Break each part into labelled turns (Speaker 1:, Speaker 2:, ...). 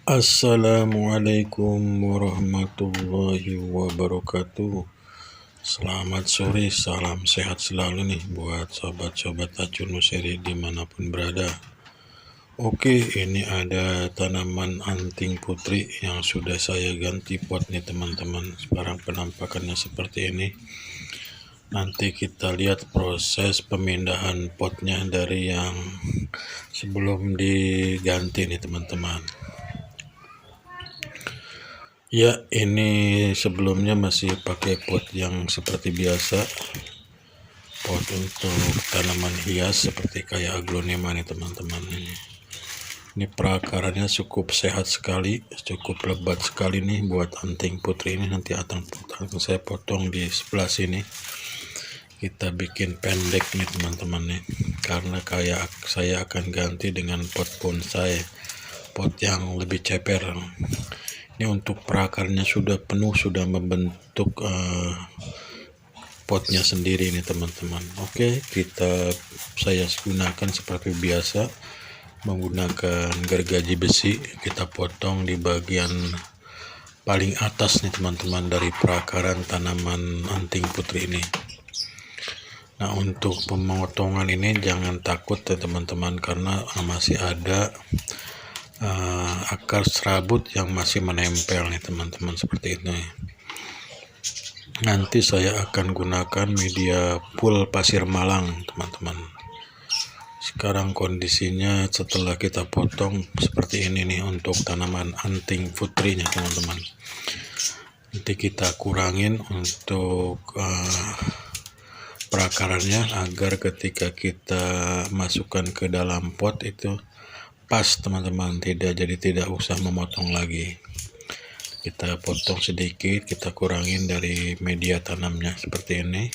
Speaker 1: Assalamualaikum warahmatullahi wabarakatuh. Selamat sore, salam sehat selalu nih buat sobat-sobat Acun Nuseri dimanapun berada. Oke, ini ada tanaman anting putri yang sudah saya ganti pot nih teman-teman. Sekarang penampakannya seperti ini. Nanti kita lihat proses pemindahan potnya dari yang sebelum diganti nih teman-teman. Ya, ini sebelumnya masih pakai pot yang seperti biasa, pot untuk tanaman hias seperti kayak aglonema nih teman-teman. Ini perakarannya cukup sehat sekali, cukup lebat sekali nih buat anting putri ini. Nanti akan saya potong di sebelah sini. Kita bikin pendek nih teman-teman nih, karena kayak saya akan ganti dengan pot bonsai, pot yang lebih ceper. Ini untuk perakarnya sudah penuh, sudah membentuk potnya sendiri nih teman-teman. Oke, saya gunakan seperti biasa menggunakan gergaji besi. Kita potong di bagian paling atas nih teman-teman dari perakaran tanaman anting putri ini. Nah, untuk pemotongan ini jangan takut ya teman-teman, karena masih ada akar serabut yang masih menempel nih teman-teman, seperti itu. Nanti saya akan gunakan media pool pasir malang teman-teman. Sekarang kondisinya setelah kita potong seperti ini nih untuk tanaman anting putrinya teman-teman. Nanti kita kurangin untuk perakarannya agar ketika kita masukkan ke dalam pot itu pas teman-teman, tidak usah memotong lagi. Kita potong sedikit, kita kurangin dari media tanamnya seperti ini,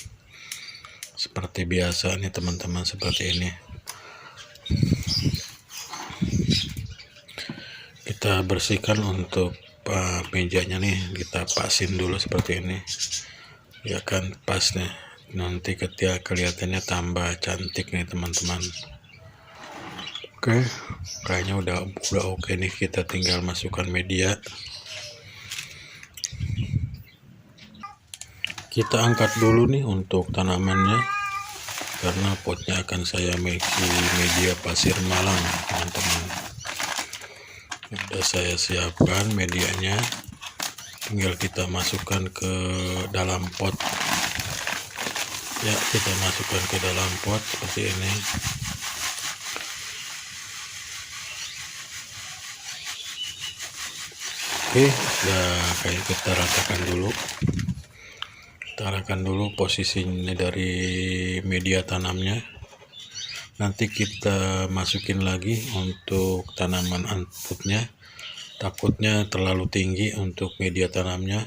Speaker 1: seperti biasa nih teman-teman, seperti ini. Kita bersihkan untuk mejanya nih, kita pasin dulu seperti ini ya kan, pas nih. Nanti ketika kelihatannya tambah cantik nih teman-teman. Oke, kayaknya udah oke nih. Kita tinggal masukkan media. Kita angkat dulu nih untuk tanamannya, karena potnya akan saya isi media pasir malang teman-teman. Sudah saya siapkan medianya, tinggal kita masukkan ke dalam pot. Ya, kita masukkan ke dalam pot seperti ini. Oke, kayak kita ratakan dulu posisinya dari media tanamnya. Nanti kita masukin lagi untuk tanaman anputnya. Takutnya terlalu tinggi untuk media tanamnya,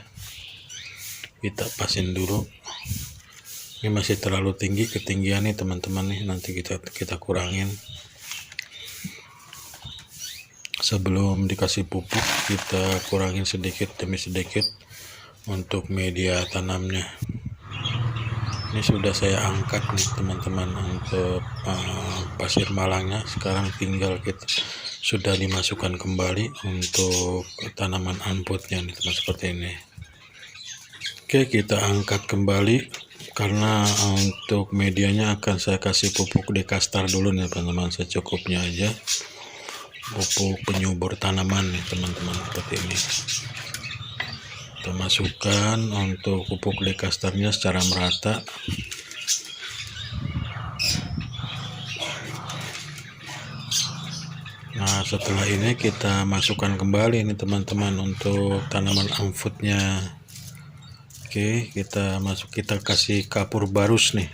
Speaker 1: kita pasin dulu. Ini masih terlalu tinggi ketinggian nih teman-teman nih, nanti kita kurangin. Sebelum dikasih pupuk kita kurangin sedikit demi sedikit untuk media tanamnya. Ini sudah saya angkat nih teman-teman untuk pasir malangnya. Sekarang tinggal sudah dimasukkan kembali untuk tanaman anputnya nih teman, seperti ini. Oke, kita angkat kembali karena untuk medianya akan saya kasih pupuk dekastar dulu nih teman-teman, secukupnya aja. Pupuk penyubur tanaman nih teman-teman, seperti ini. Kita masukkan untuk pupuk dekastarnya secara merata. Nah, setelah ini kita masukkan kembali nih teman-teman untuk tanaman anputnya. Oke, kita kasih kapur barus nih,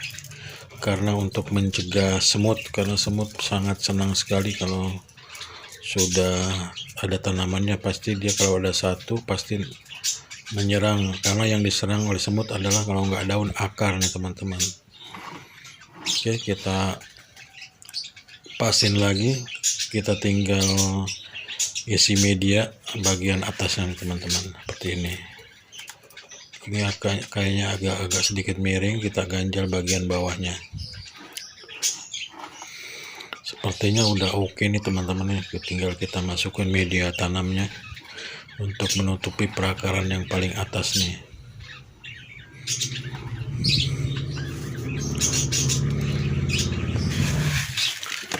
Speaker 1: karena untuk mencegah semut, karena semut sangat senang sekali kalau sudah ada tanamannya. Pasti dia kalau ada satu pasti menyerang, karena yang diserang oleh semut adalah kalau nggak daun, akar nih teman-teman. Oke, kita pasin lagi, kita tinggal isi media bagian atasnya nih teman-teman, seperti ini. Ini kayaknya agak sedikit miring, kita ganjal bagian bawahnya Sepertinya udah oke nih teman-teman nih, tinggal kita masukin media tanamnya untuk menutupi perakaran yang paling atas nih.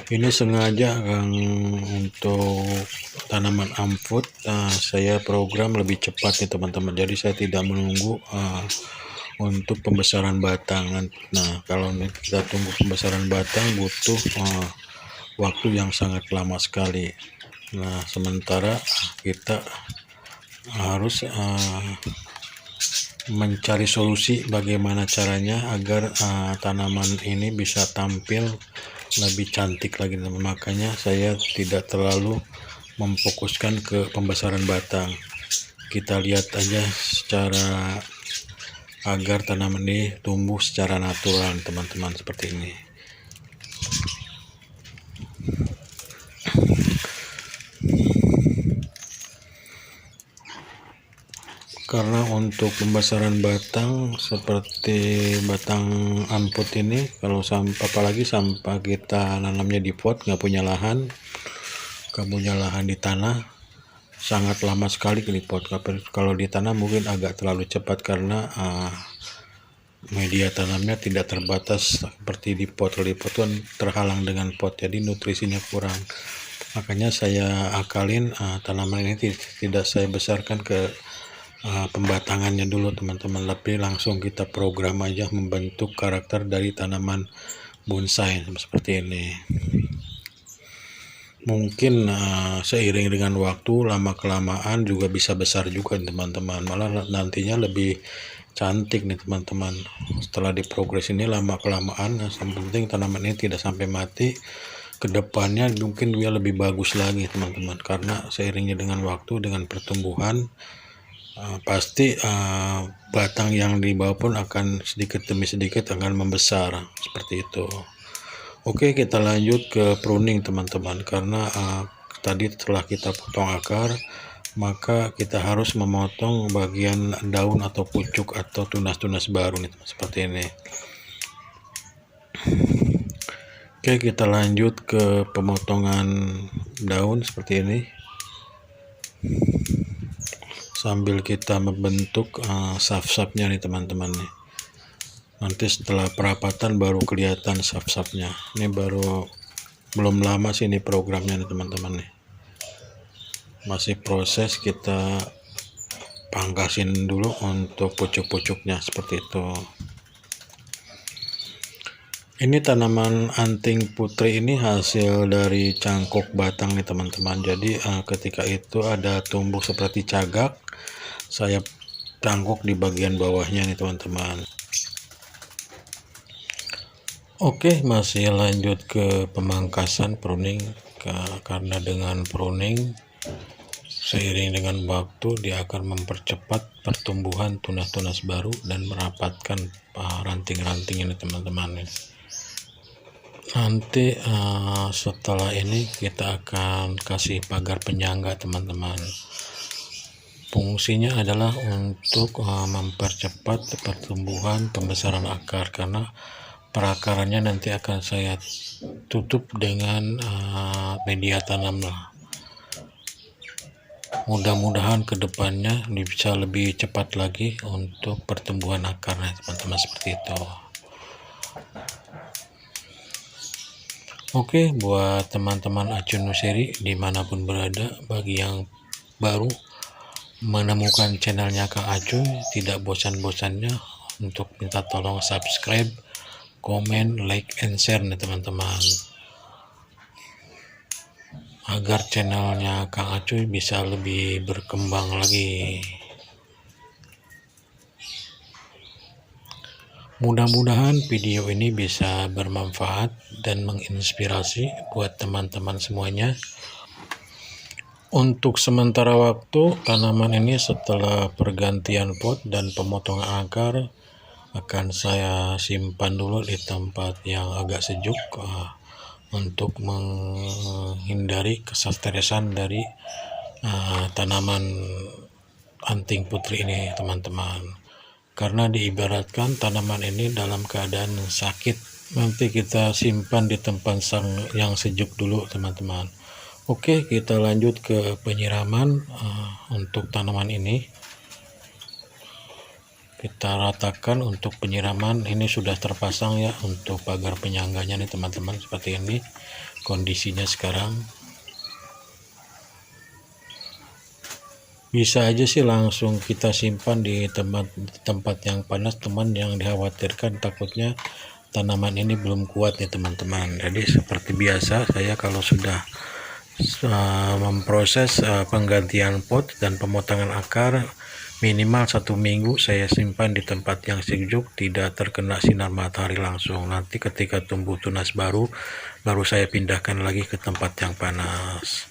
Speaker 1: Ini sengaja untuk tanaman amput saya program lebih cepat nih teman-teman, jadi saya tidak menunggu untuk pembesaran batang. Nah, kalau kita tunggu pembesaran batang butuh waktu yang sangat lama sekali. Nah, sementara kita harus mencari solusi bagaimana caranya agar tanaman ini bisa tampil lebih cantik lagi. Makanya saya tidak terlalu memfokuskan ke pembesaran batang. Kita lihat aja secara agar tanaman ini tumbuh secara natural teman-teman, seperti ini. Karena untuk pembesaran batang seperti batang amput ini, kalau apalagi sampah kita nanamnya di pot, nggak punya lahan di tanah, sangat lama sekali di pot. Kalau di tanah mungkin agak terlalu cepat karena media tanamnya tidak terbatas seperti di pot. Kalau di pot kan terhalang dengan pot, jadi nutrisinya kurang. Makanya saya akalin tanaman ini tidak saya besarkan ke pembatangannya dulu teman-teman, tapi langsung kita program aja membentuk karakter dari tanaman bonsai seperti ini. Mungkin seiring dengan waktu, lama kelamaan juga bisa besar juga teman-teman, malah nantinya lebih cantik nih teman-teman. Setelah diprogres ini lama kelamaan, yang penting tanaman ini tidak sampai mati. Kedepannya mungkin dia lebih bagus lagi teman-teman, karena seiringnya dengan waktu, dengan pertumbuhan, pasti batang yang di bawah pun akan sedikit demi sedikit akan membesar seperti itu. Oke, kita lanjut ke pruning teman-teman, karena tadi setelah kita potong akar, maka kita harus memotong bagian daun atau pucuk atau tunas-tunas baru nih, seperti ini. Oke, kita lanjut ke pemotongan daun seperti ini, sambil kita membentuk saf-safnya nih teman-teman nih. Nanti setelah perapatan baru kelihatan saf-safnya. Ini baru belum lama sih ini programnya nih teman-teman nih. Masih proses, kita pangkasin dulu untuk pucuk-pucuknya seperti itu. Ini tanaman anting putri ini hasil dari cangkok batang nih teman-teman. Jadi ketika itu ada tumbuh seperti cagak, saya cangkok di bagian bawahnya nih teman-teman. Oke, masih lanjut ke pemangkasan pruning, karena dengan pruning seiring dengan waktu dia akan mempercepat pertumbuhan tunas-tunas baru dan merapatkan ranting-ranting ini teman-teman. Nanti setelah ini kita akan kasih pagar penyangga teman-teman. Fungsinya adalah untuk mempercepat pertumbuhan pembesaran akar, karena perakarannya nanti akan saya tutup dengan media tanam lah. Mudah-mudahan kedepannya bisa lebih cepat lagi untuk pertumbuhan akarnya teman-teman, seperti itu. Oke, buat teman-teman Acun Nuseri dimanapun berada, bagi yang baru menemukan channelnya Kang Acuy, tidak bosan-bosannya untuk minta tolong subscribe, komen, like, and share nih teman-teman, agar channelnya Kang Acuy bisa lebih berkembang lagi. Mudah-mudahan video ini bisa bermanfaat dan menginspirasi buat teman-teman semuanya. Untuk sementara waktu, tanaman ini setelah pergantian pot dan pemotongan akar akan saya simpan dulu di tempat yang agak sejuk untuk menghindari kesastresan dari tanaman anting putri ini teman-teman. Karena diibaratkan tanaman ini dalam keadaan sakit Nanti kita simpan di tempat yang sejuk dulu teman-teman. Oke, kita lanjut ke penyiraman untuk tanaman ini. Kita ratakan untuk penyiraman. Ini sudah terpasang ya untuk pagar penyangganya nih teman-teman, seperti ini kondisinya sekarang. Bisa aja sih langsung kita simpan di tempat yang panas, teman, yang dikhawatirkan takutnya tanaman ini belum kuat ya teman-teman. Jadi seperti biasa, saya kalau sudah memproses penggantian pot dan pemotongan akar, minimal 1 minggu saya simpan di tempat yang sejuk, tidak terkena sinar matahari langsung. Nanti ketika tumbuh tunas baru saya pindahkan lagi ke tempat yang panas.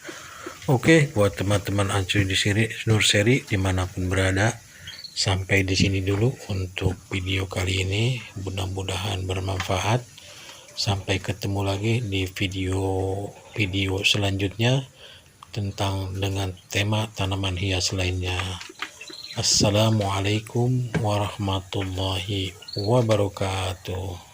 Speaker 1: Oke, buat teman-teman Ancuy di sini Nurseri dimanapun berada, sampai di sini dulu untuk video kali ini. Mudah-mudahan bermanfaat. Sampai ketemu lagi di video selanjutnya dengan tema tanaman hias lainnya. Assalamualaikum warahmatullahi wabarakatuh.